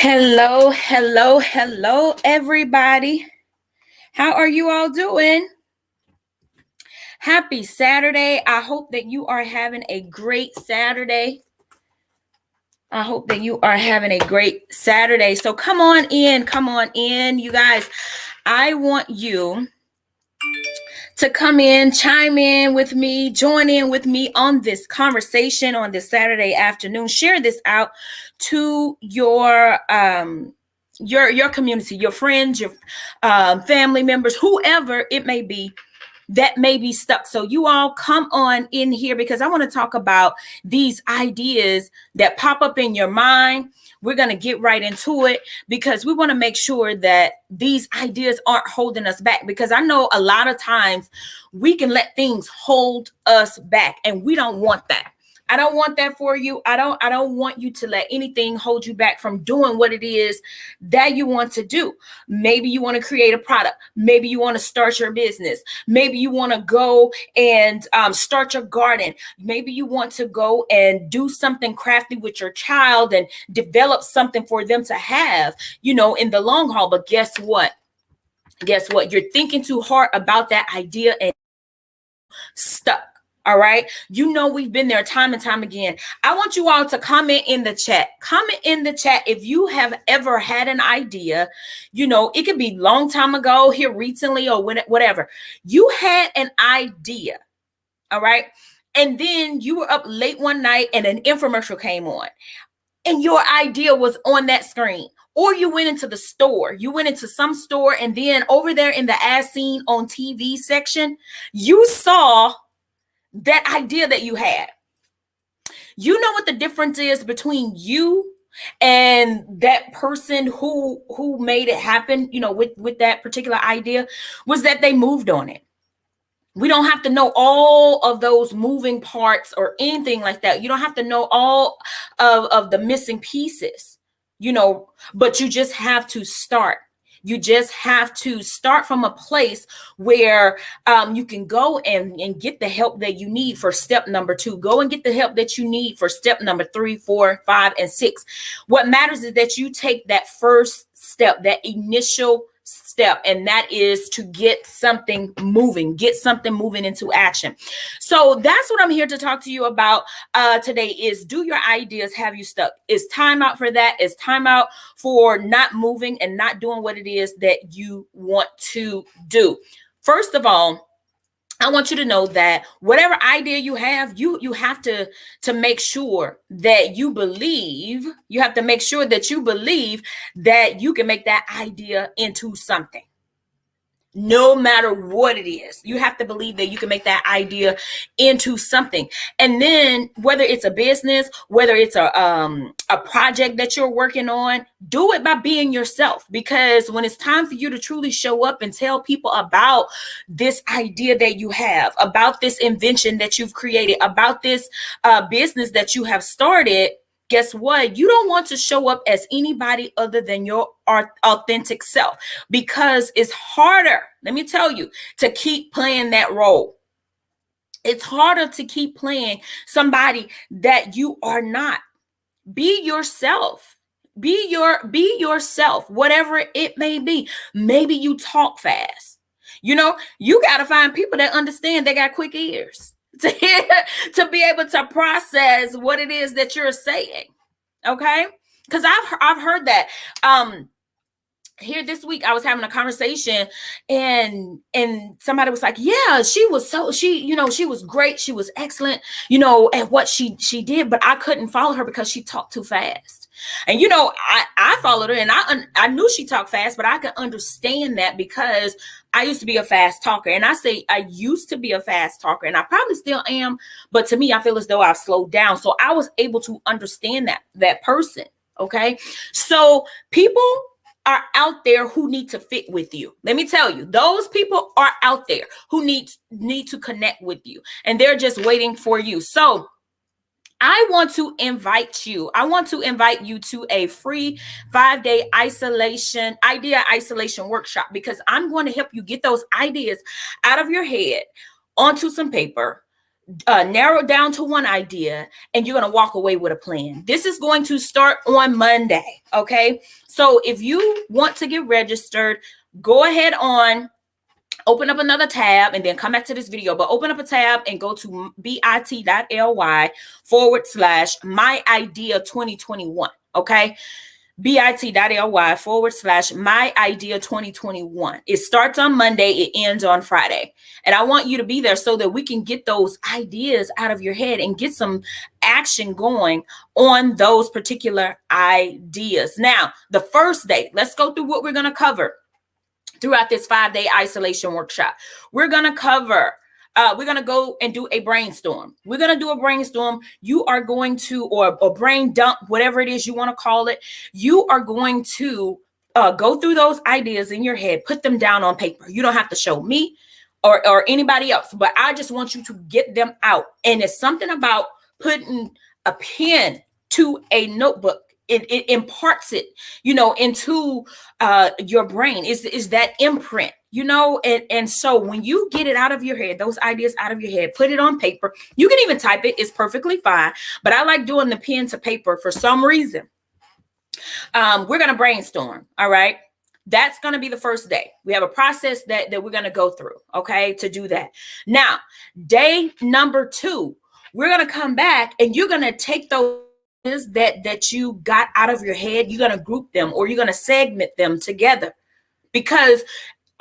Hello, hello, hello, everybody. How are you all doing? Happy Saturday. I hope that you are having a great Saturday. So come on in, you guys. I want you to come in, chime in with me, join in with me on this conversation on this Saturday afternoon. Share this out to your community, your friends, your family members, whoever it may be that may be stuck. So you all come on in here because I want to talk about these ideas that pop up in your mind. We're going to get right into it because we want to make sure that these ideas aren't holding us back, because I know a lot of times we can let things hold us back, and we don't want that. I don't want that for you. I don't want you to let anything hold you back from doing what it is that you want to do. Maybe you want to create a product. Maybe you want to start your business. Maybe you want to go and start your garden. Maybe you want to go and do something crafty with your child and develop something for them to have, in the long haul. But guess what? You're thinking too hard about that idea and stuck. All right. We've been there time and time again. I want you all to comment in the chat. Comment in the chat if you have ever had an idea. It could be long time ago, here recently, or whatever. You had an idea. All right. And then you were up late one night and an infomercial came on and your idea was on that screen. Or you went into the store. You went into some store, and then over there in the as seen on TV section, you saw that idea that you had. You know what the difference is between you and that person who made it happen, with that particular idea, was that they moved on it. We don't have to know all of those moving parts or anything like that. You don't have to know all of the missing pieces, but you just have to start. You just have to start from a place where you can go and get the help that you need for step number 2. Go and get the help that you need for step number 3, 4, 5, and 6. What matters is that you take that first step, that initial step, and that is to get something moving into action. So that's what I'm here to talk to you about today is, do your ideas have you stuck? Is time out for that? Is time out for not moving and not doing what it is that you want to do? First of all, I want you to know that whatever idea you have, you have to make sure that you believe. You have to make sure that you believe that you can make that idea into something. No matter what it is, you have to believe that you can make that idea into something. And then whether it's a business, whether it's a project that you're working on, do it by being yourself. Because when it's time for you to truly show up and tell people about this idea that you have, about this invention that you've created, about this business that you have started, guess what? You don't want to show up as anybody other than your authentic self, because it's harder, let me tell you, to keep playing that role. It's harder to keep playing somebody that you are not. Be yourself. Be yourself, whatever it may be. Maybe you talk fast. You got to find people that understand. They got quick ears to be able to process what it is that you're saying. Okay? Because I've heard that. Here this week I was having a conversation and somebody was like, yeah, she was great. She was excellent, at what she did, but I couldn't follow her because she talked too fast. And, I followed her and I knew she talked fast, but I could understand that because I used to be a fast talker. And I say I used to be a fast talker, and I probably still am. But to me, I feel as though I've slowed down. So I was able to understand that person. Okay. So people are out there who need to fit with you. Let me tell you, those people are out there who need to connect with you, and they're just waiting for you. So I want to invite you to a free 5-day idea isolation workshop, because I'm going to help you get those ideas out of your head onto some paper, narrow it down to one idea, and you're going to walk away with a plan. This is going to start on Monday. Okay. So if you want to get registered, go ahead on, open up another tab and then come back to this video, but open up a tab and go to bit.ly/my idea 2021. Okay. bit.ly/my idea 2021. It starts on Monday. It ends on Friday. And I want you to be there so that we can get those ideas out of your head and get some action going on those particular ideas. Now, the first day, let's go through what we're going to cover throughout this 5-day isolation workshop. We're going to cover, we're going to go and do a brainstorm. We're going to do a brainstorm. You are going to, or a brain dump, whatever it is you want to call it. You are going to go through those ideas in your head, put them down on paper. You don't have to show me or anybody else, but I just want you to get them out. And it's something about putting a pen to a notebook. It imparts it, into your brain. Is that imprint, and so when you get it out of your head, those ideas out of your head, put it on paper. You can even type it. It's perfectly fine. But I like doing the pen to paper for some reason. We're going to brainstorm. All right. That's going to be the first day. We have a process that we're going to go through. Okay. To do that. Now, day number 2, we're going to come back and you're going to take those that you got out of your head, you're going to group them or you're going to segment them together, because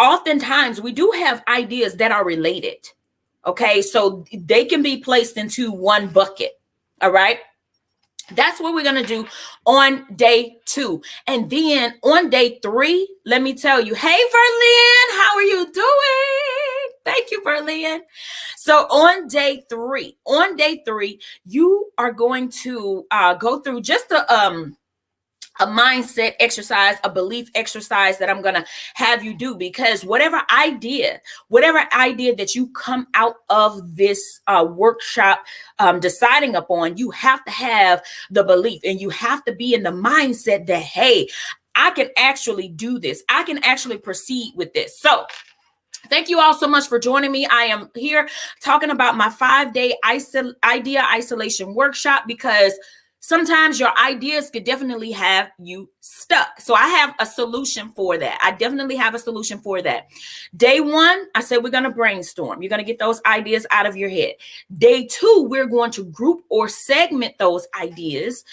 oftentimes we do have ideas that are related. Okay. So they can be placed into one bucket. All right. That's what we're going to do on day 2. And then on day 3, let me tell you, hey, Verlin, how are you doing? Thank you, Verlin. So on day 3, you are going to go through just a mindset exercise, a belief exercise that I'm going to have you do, because whatever idea that you come out of this workshop deciding upon, you have to have the belief and you have to be in the mindset that, hey, I can actually do this. I can actually proceed with this. So thank you all so much for joining me. I am here talking about my 5-day idea isolation workshop, because sometimes your ideas could definitely have you stuck. So I have a solution for that. I definitely have a solution for that. Day 1, I said we're going to brainstorm. You're going to get those ideas out of your head. Day 2, we're going to group or segment those ideas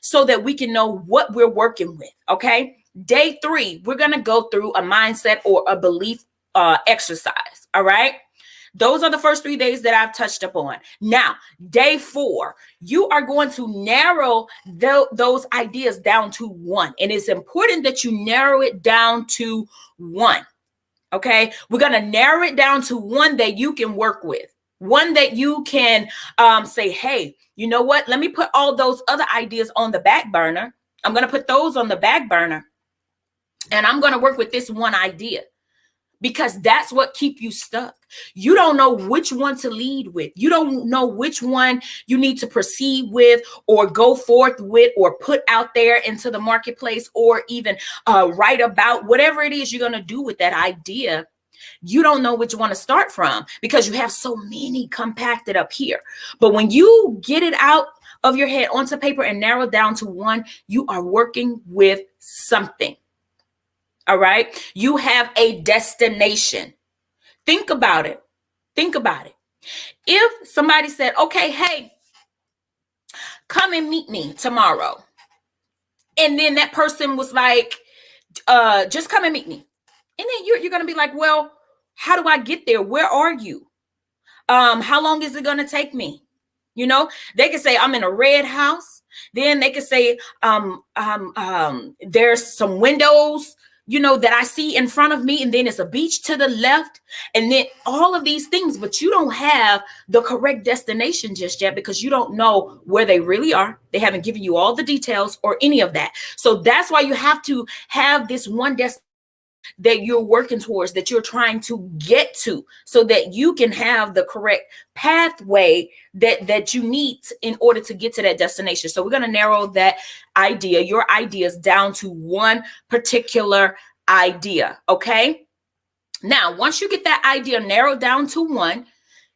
so that we can know what we're working with. Okay. Day 3, we're going to go through a mindset or a belief exercise. All right. Those are the first 3 days that I've touched upon. Now, day 4, you are going to narrow those ideas down to 1. And it's important that you narrow it down to 1. Okay. We're going to narrow it down to 1 that you can work with. 1 that you can say, hey, you know what? Let me put all those other ideas on the back burner. I'm going to put those on the back burner. And I'm going to work with this 1 idea. Because that's what keeps you stuck. You don't know which one to lead with. You don't know which one you need to proceed with or go forth with or put out there into the marketplace or even write about. Whatever it is you're going to do with that idea, you don't know which one to start from because you have so many compacted up here. But when you get it out of your head onto paper and narrow it down to 1, you are working with something. All right. You have a destination. Think about it. Think about it. If somebody said, okay, hey, come and meet me tomorrow. And then that person was like, just come and meet me. And then you're going to be like, well, how do I get there? Where are you? How long is it going to take me? They could say, I'm in a red house. Then they could say, there's some windows that I see in front of me, and then it's a beach to the left, and then all of these things, but you don't have the correct destination just yet because you don't know where they really are. They haven't given you all the details or any of that. So that's why you have to have this one destination that you're working towards, that you're trying to get to, so that you can have the correct pathway that you need in order to get to that destination. So we're going to narrow that idea, your ideas, down to 1 particular idea. Okay. Now, once you get that idea narrowed down to 1,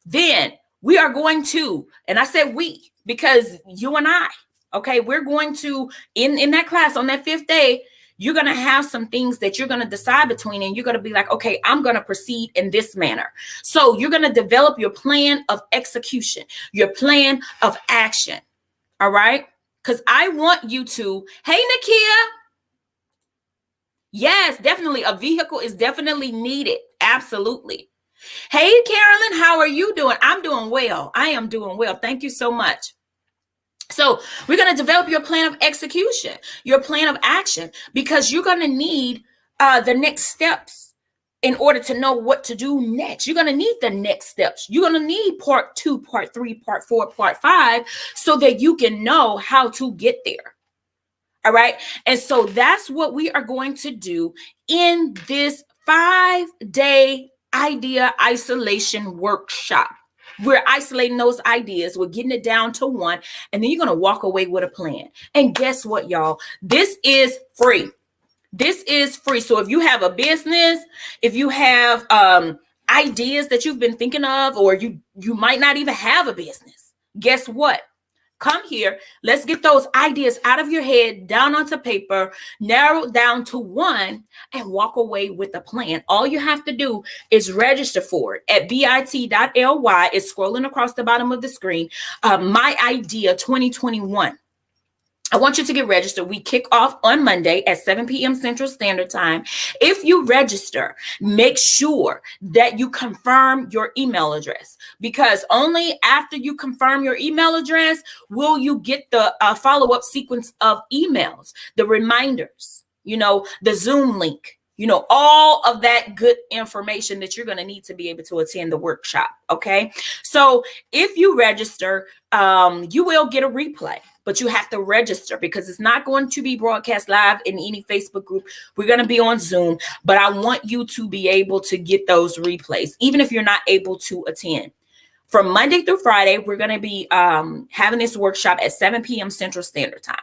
then we are going to, and I said we, because you and I, okay, we're going to, in that class on that 5th day, you're going to have some things that you're going to decide between, and you're going to be like, okay, I'm going to proceed in this manner. So you're going to develop your plan of execution, your plan of action. All right. Because I want you to, hey, Nakia. Yes, definitely. A vehicle is definitely needed. Absolutely. Hey, Carolyn, how are you doing? I'm doing well. I am doing well. Thank you so much. So we're going to develop your plan of execution, your plan of action, because you're going to need the next steps in order to know what to do next. You're going to need the next steps. You're going to need part 2, part 3, part 4, part 5, so that you can know how to get there. All right. And so that's what we are going to do in this 5-day idea isolation workshop. We're isolating those ideas. We're getting it down to 1. And then you're going to walk away with a plan. And guess what, y'all? This is free. This is free. So if you have a business, if you have ideas that you've been thinking of, or you might not even have a business, guess what? Come here. Let's get those ideas out of your head, down onto paper, narrow down to 1, and walk away with a plan. All you have to do is register for it at bit.ly. It's scrolling across the bottom of the screen. My Idea 2021. I want you to get registered. We kick off on Monday at 7 p.m. Central Standard Time. If you register, make sure that you confirm your email address, because only after you confirm your email address will you get the follow-up sequence of emails, the reminders, the Zoom link, all of that good information that you're going to need to be able to attend the workshop. Okay. So if you register, you will get a replay. But you have to register, because it's not going to be broadcast live in any Facebook group. We're going to be on Zoom, but I want you to be able to get those replays, even if you're not able to attend. From Monday through Friday, we're going to be having this workshop at 7 p.m. Central Standard Time.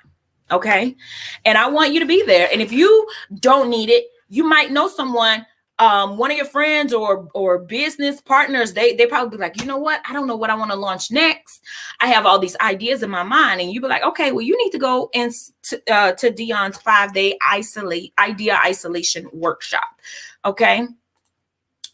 Okay. And I want you to be there. And if you don't need it, you might know someone, one of your friends or business partners, they probably be like, you know what? I don't know what I want to launch next. I have all these ideas in my mind. And you be like, okay, well, you need to go to Dion's 5-day idea isolation workshop. Okay.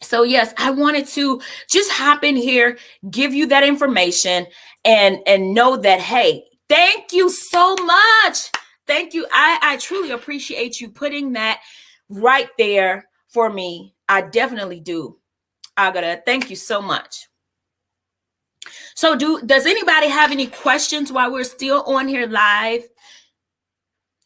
So yes, I wanted to just hop in here, give you that information, and know that, hey, thank you so much. Thank you. I truly appreciate you putting that right there for me. I definitely do. Agata, thank you so much. So does anybody have any questions while we're still on here live?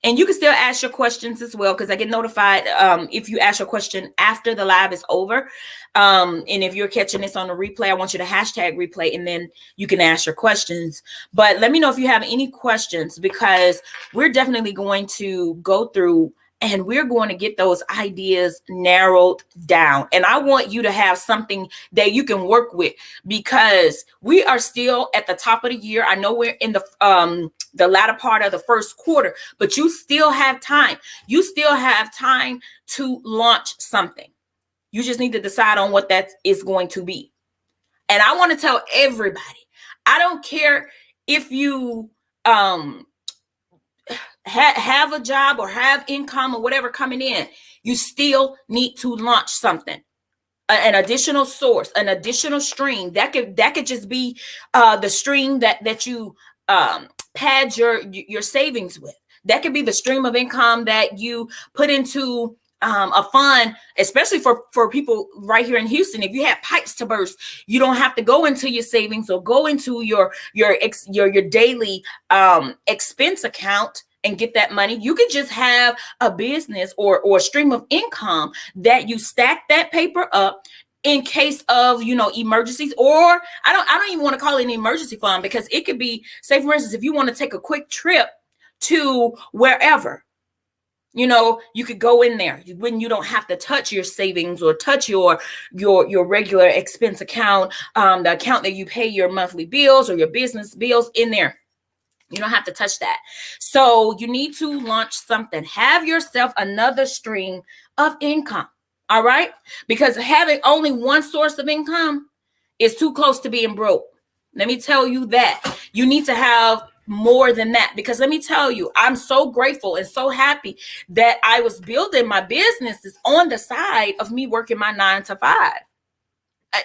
And you can still ask your questions as well, because I get notified if you ask your question after the live is over. And if you're catching this on the replay, I want you to hashtag replay, and then you can ask your questions. But let me know if you have any questions, because we're definitely going to go through and we're going to get those ideas narrowed down. And I want you to have something that you can work with, because we are still at the top of the year. I know we're in the latter part of the first quarter, but you still have time. You still have time to launch something. You just need to decide on what that is going to be. And I want to tell everybody, I don't care if you have a job or have income or whatever coming in, you still need to launch something, an additional source, an additional stream. That could just be the stream that you pad your savings with. That could be the stream of income that you put into a fund, especially for people right here in Houston. If you have pipes to burst, you don't have to go into your savings or go into your daily expense account and get that money. You can just have a business or a stream of income that you stack that paper up in case of, emergencies. Or I don't even want to call it an emergency fund, because it could be, say for instance, if you want to take a quick trip to wherever, you could go in there when you don't have to touch your savings or touch your regular expense account, the account that you pay your monthly bills or your business bills in there. You don't have to touch that. So you need to launch something. Have yourself another stream of income. All right? Because having only one source of income is too close to being broke. Let me tell you that. You need to have more than that, because let me tell you, I'm so grateful and so happy that I was building my businesses on the side of me working my 9 to 5.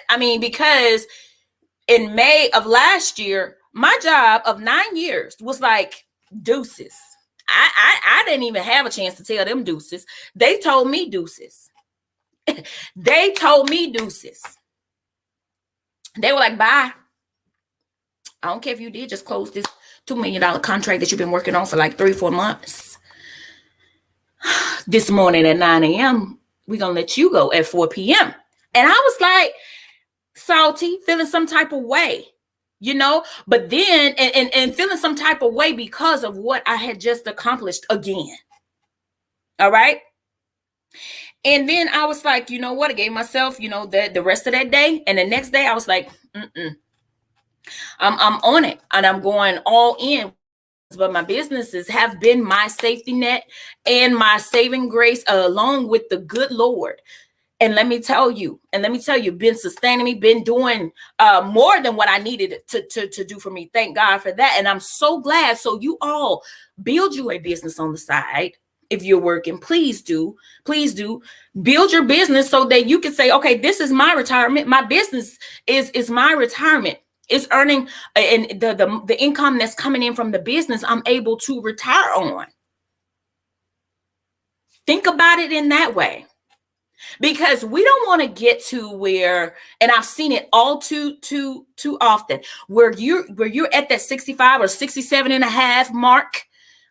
I mean, because in May of last year, my job of 9 years was like deuces. I didn't even have a chance to tell them deuces. They told me deuces. They told me deuces. They were like, bye. I don't care if you did just close this $2 million contract that you've been working on for like 3-4 months. This morning at 9 a.m., we're going to let you go at 4 p.m. And I was like, salty, feeling some type of way, but then, and feeling some type of way because of what I had just accomplished again. All right. And then I was like, you know what? I gave myself, the rest of that day. And the next day I was like, I'm on it, and I'm going all in. But my businesses have been my safety net and my saving grace, along with the good Lord. And let me tell you, been sustaining me, been doing more than what I needed to do for me. Thank God for that. And I'm so glad. So you all build you a business on the side. If you're working, please do build your business so that you can say, okay, this is my retirement. My business is my retirement. It's earning, and the income that's coming in from the business, I'm able to retire on. Think about it in that way. Because we don't want to get to where, and I've seen it all too often, where you're at that 65 or 67 and a half mark,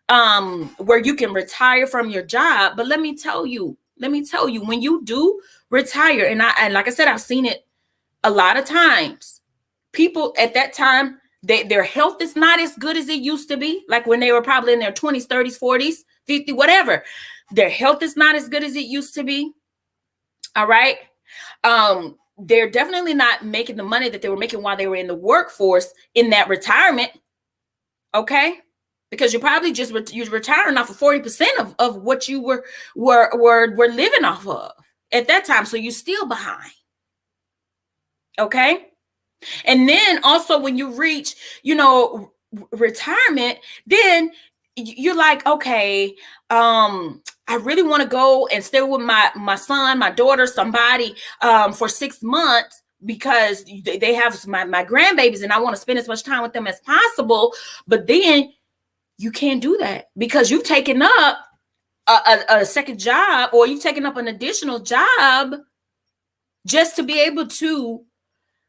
where you can retire from your job. But let me tell you, when you do retire, and like I said, I've seen it a lot of times. People at that time, their health is not as good as it used to be. Like when they were probably in their 20s, 30s, 40s, 50, whatever. Their health is not as good as it used to be. All right. They're definitely not making the money that they were making while they were in the workforce in that retirement. Okay. Because you're probably you're retiring off of 40% of what you were living off of at that time. So you're still behind. Okay. And then also when you reach, retirement, then you're like, okay, I really want to go and stay with my son, my daughter, somebody for 6 months, because they have my grandbabies and I want to spend as much time with them as possible. But then you can't do that because you've taken up a second job, or you've taken up an additional job just to be able to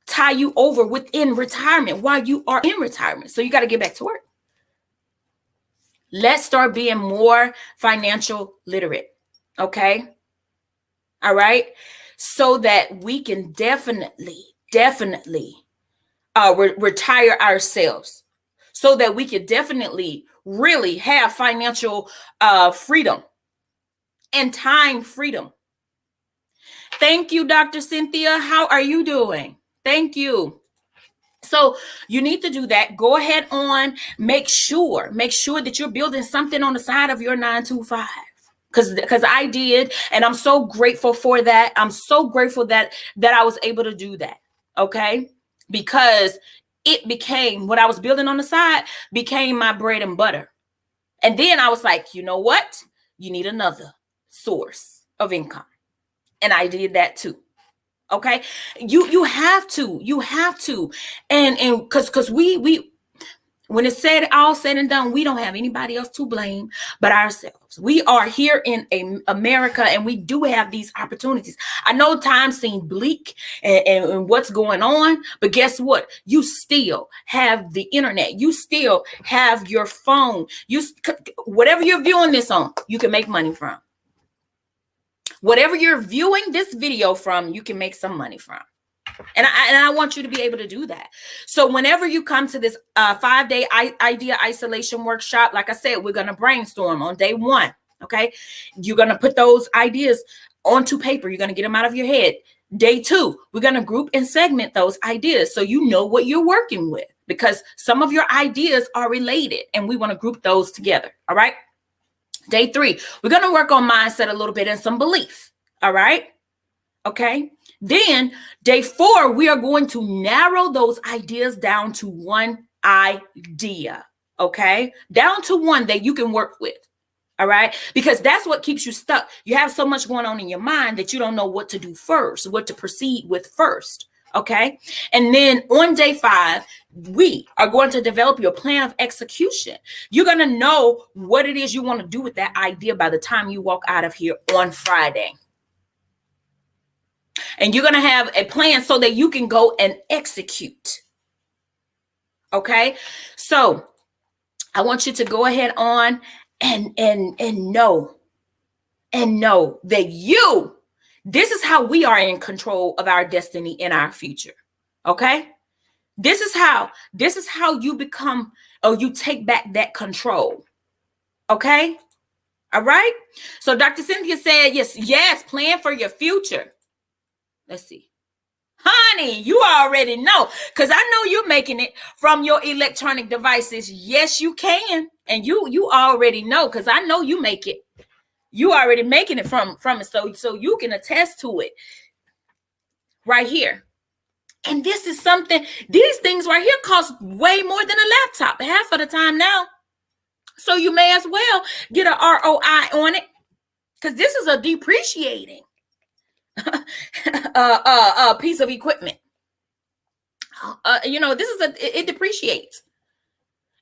tie you over within retirement while you are in retirement. So you got to get back to work. Let's start being more financial literate. Okay. All right. So that we can definitely retire ourselves, so that we can definitely really have financial freedom and time freedom. Thank you, Dr. Cynthia. How are you doing? Thank you. So you need to do that. Go ahead on, make sure that you're building something on the side of your 9 to 5. Because I did, and I'm so grateful for that. I'm so grateful that I was able to do that. Okay. Because it became, what I was building on the side became my bread and butter. And then I was like, you know what? You need another source of income. And I did that too. Okay. You have to, and because we, when it's all said and done, we don't have anybody else to blame but ourselves. We are here in America, and we do have these opportunities. I know times seem bleak and what's going on, but guess what? You still have the internet. You still have your phone. Whatever you're viewing this on, you can make money from. Whatever you're viewing this video from, you can make some money from. And I want you to be able to do that. So whenever you come to this 5-day idea isolation workshop, like I said, we're going to brainstorm on day 1. Okay. You're going to put those ideas onto paper. You're going to get them out of your head. Day 2, we're going to group and segment those ideas so you know what you're working with, because some of your ideas are related and we want to group those together. All right. Day 3, we're going to work on mindset a little bit and some belief. All right. Okay. Then day 4, we are going to narrow those ideas down to one idea. Okay. Down to one that you can work with. All right. Because that's what keeps you stuck. You have so much going on in your mind that you don't know what to do first, what to proceed with first. Okay. And then on day 5, we are going to develop your plan of execution. You're going to know what it is you want to do with that idea by the time you walk out of here on Friday. And you're going to have a plan so that you can go and execute. Okay. So I want you to go ahead on and know that this is how we are in control of our destiny and our future. Okay. This is how you become, or you take back that control. Okay. All right. So Dr. Cynthia said, yes, plan for your future. Let's see. Honey, you already know, because I know you're making it from your electronic devices. Yes, you can. And you already know, because I know you make it. You already making it from it. So you can attest to it right here. And this is something, these things right here cost way more than a laptop half of the time now. So you may as well get an ROI on it, because this is a depreciating piece of equipment. It depreciates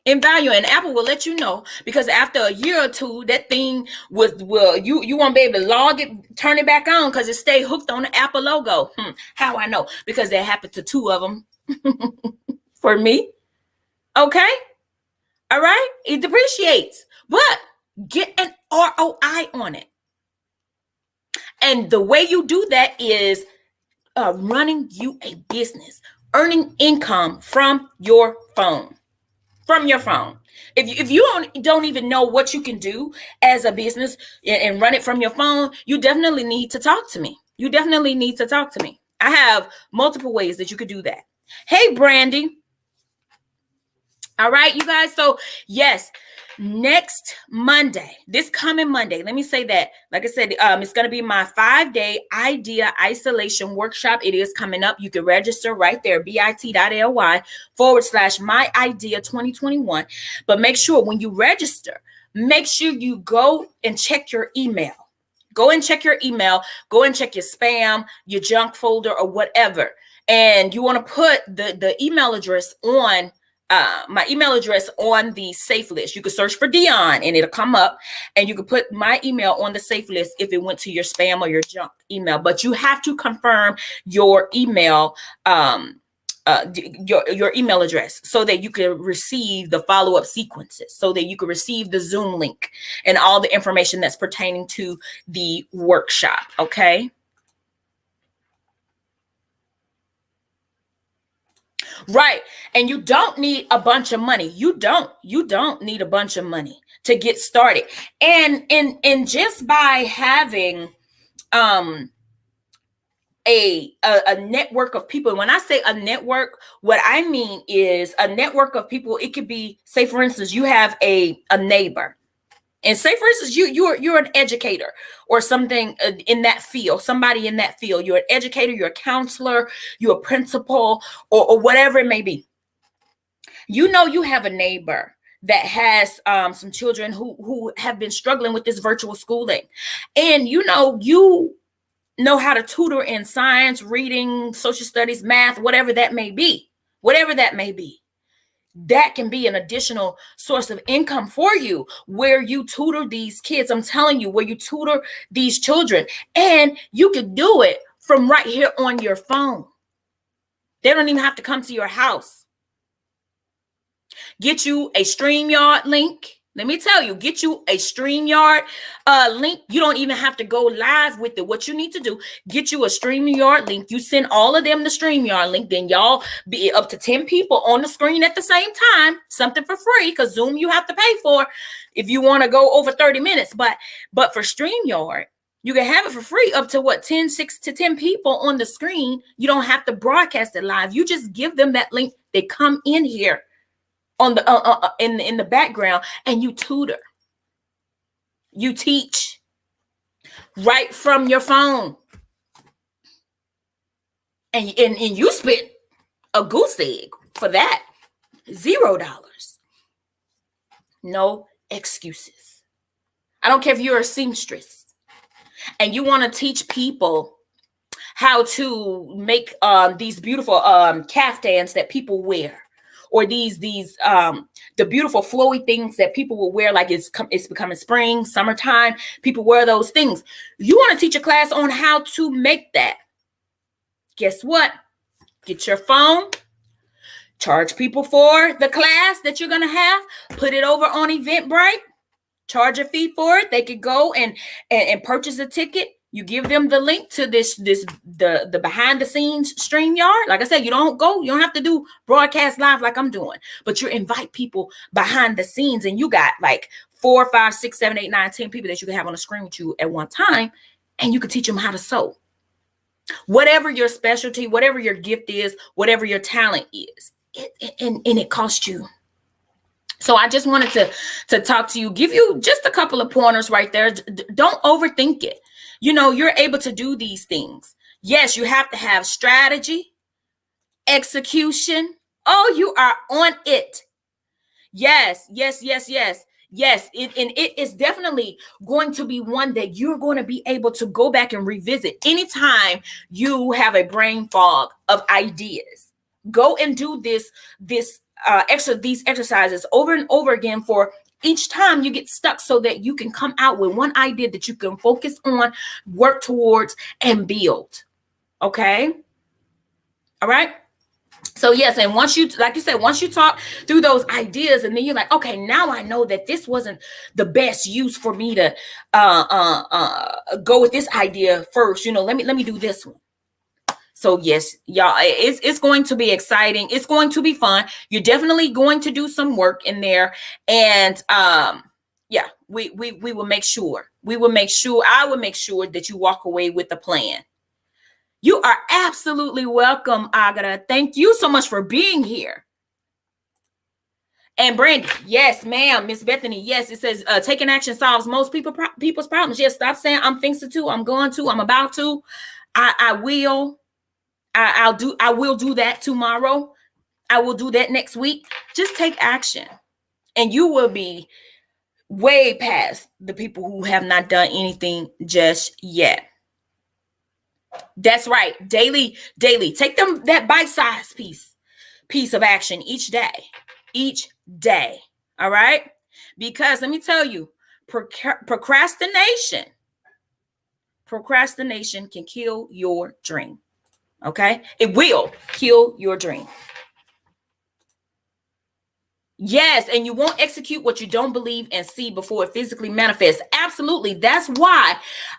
in value, and Apple will let you know, because after a year or two, that thing you won't be able to log it, turn it back on, because it stay hooked on the Apple logo. How I know? Because that happened to 2 of them for me. Okay. All right. It depreciates, but get an ROI on it. And the way you do that is running you a business, earning income from your phone. From your phone. If you don't even know what you can do as a business and run it from your phone, you definitely need to talk to me. I have multiple ways that you could do that. Hey, Brandy. All right, you guys. So yes, next Monday, this coming Monday, let me say that, like I said, it's going to be my 5-day idea isolation workshop. It is coming up. You can register right there, bit.ly/my idea 2021. But make sure when you register, make sure you go and check your email. Go and check your email. Go and check your spam, your junk folder, or whatever. And you want to put the email address on my email address on the safe list. You can search for Dion and it'll come up, and you can put my email on the safe list if it went to your spam or your junk email. But you have to confirm your email, your email address, so that you can receive the follow-up sequences, so that you can receive the Zoom link and all the information that's pertaining to the workshop. Okay. Right. And you don't need a bunch of money. You don't need a bunch of money to get started. And just by having a network of people. When I say a network, what I mean is a network of people. It could be, say for instance, you have a neighbor. And say, for instance, you're an educator or something in that field, somebody in that field. You're an educator, you're a counselor, you're a principal, or whatever it may be. You know, you have a neighbor that has some children who have been struggling with this virtual schooling. And you know how to tutor in science, reading, social studies, math, whatever that may be. That can be an additional source of income for you, where you tutor these kids. I'm telling you, where you tutor these children, and you could do it from right here on your phone. They don't even have to come to your house. Get you a StreamYard link. Let me tell you, get you a StreamYard link. You don't even have to go live with it. What you need to do, get you a StreamYard link. You send all of them the StreamYard link. Then y'all be up to 10 people on the screen at the same time. Something for free, because Zoom you have to pay for if you want to go over 30 minutes. But for StreamYard, you can have it for free up to 6 to 10 people on the screen. You don't have to broadcast it live. You just give them that link. They come in here on the in the background, and you tutor, you teach right from your phone. and you spent a goose egg for that. $0. No excuses. I don't care if you're a seamstress and you want to teach people how to make these beautiful caftans that people wear, or these the beautiful flowy things that people will wear, like it's becoming spring, summertime. People wear those things. You want to teach a class on how to make that. Guess what? Get your phone, charge people for the class that you're going to have, put it over on Eventbrite, charge a fee for it. They could go and purchase a ticket. You give them the link to the behind the scenes StreamYard. Like I said, you don't have to do broadcast live like I'm doing, but you invite people behind the scenes, and you got like 4, 5, 6, 7, 8, 9, 10 people that you can have on the screen with you at one time, and you can teach them how to sew. Whatever your specialty, whatever your gift is, whatever your talent is, and it costs you. So I just wanted to talk to you, give you just a couple of pointers right there. Don't overthink it. You're able to do these things. Yes, you have to have strategy, execution. Oh, you are on it. Yes. Yes, it is definitely going to be one that you're going to be able to go back and revisit anytime you have a brain fog of ideas. Go and do these exercises over and over again for each time you get stuck, so that you can come out with one idea that you can focus on, work towards, and build. Okay? All right? So yes, and once you talk through those ideas, and then you're like, okay, now I know that this wasn't the best use for me to go with this idea first. Let me do this one. So yes, y'all, it's going to be exciting. It's going to be fun. You're definitely going to do some work in there, and yeah, we will make sure. I will make sure that you walk away with a plan. You are absolutely welcome, Agata. Thank you so much for being here. And Brandy, yes, ma'am. Miss Bethany, yes, it says taking action solves most people's problems. Yes, stop saying I'm thinking to, I'm going to, I'm about to, I will. I will do that tomorrow. I will do that next week. Just take action, and you will be way past the people who have not done anything just yet. That's right. Daily. Take them that bite-sized piece of action each day. All right? Because let me tell you, procrastination can kill your dream. Okay? It will kill your dream. Yes, and you won't execute what you don't believe and see before it physically manifests. Absolutely. That's why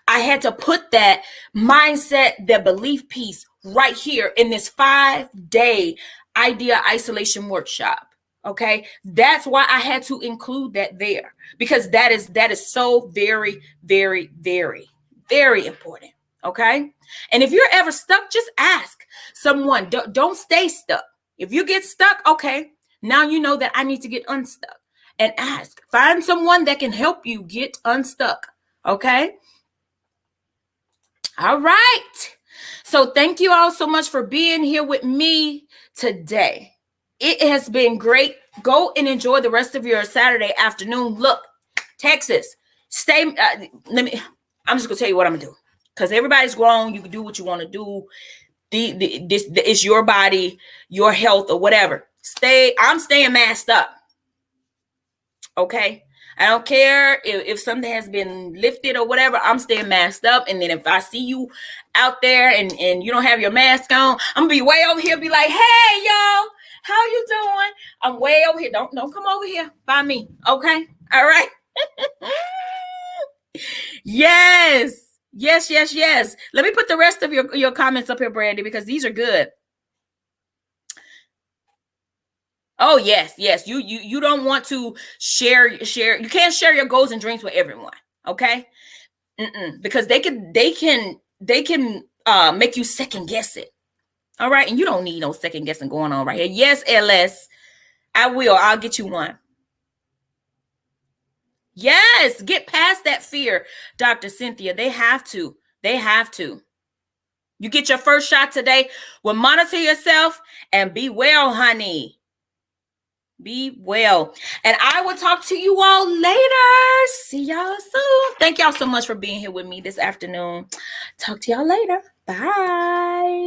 I had to put that mindset, that belief piece right here in this 5-day idea isolation workshop. Okay? That's why I had to include that there, because that is so very, very, very, very important. Okay? And if you're ever stuck, just ask someone. Don't stay stuck. If you get stuck, okay, now you know that I need to get unstuck, and ask. Find someone that can help you get unstuck. Okay? All right. So thank you all so much for being here with me today. It has been great. Go and enjoy the rest of your Saturday afternoon. Look, Texas, stay. I'm just going to tell you what I'm going to do, because everybody's grown. You can do what you want to do. This is your body, your health, or whatever. I'm staying masked up. Okay? I don't care if something has been lifted or whatever. I'm staying masked up. And then if I see you out there and you don't have your mask on, I'm gonna be way over here, be like, hey, y'all, how you doing? I'm way over here. Don't come over here by me. Okay? All right. Yes. Let me put the rest of your comments up here, Brandy, because these are good. Oh, yes. You don't want to share. You can't share your goals and dreams with everyone. Okay. Because they can make you second guess it. All right. And you don't need no second guessing going on right here. Yes, LS. I'll get you one. Yes. Get past that fear, Dr. Cynthia. They have to. You get your first shot today. Well, monitor yourself and be well, honey. Be well. And I will talk to you all later. See y'all soon. Thank y'all so much for being here with me this afternoon. Talk to y'all later. Bye.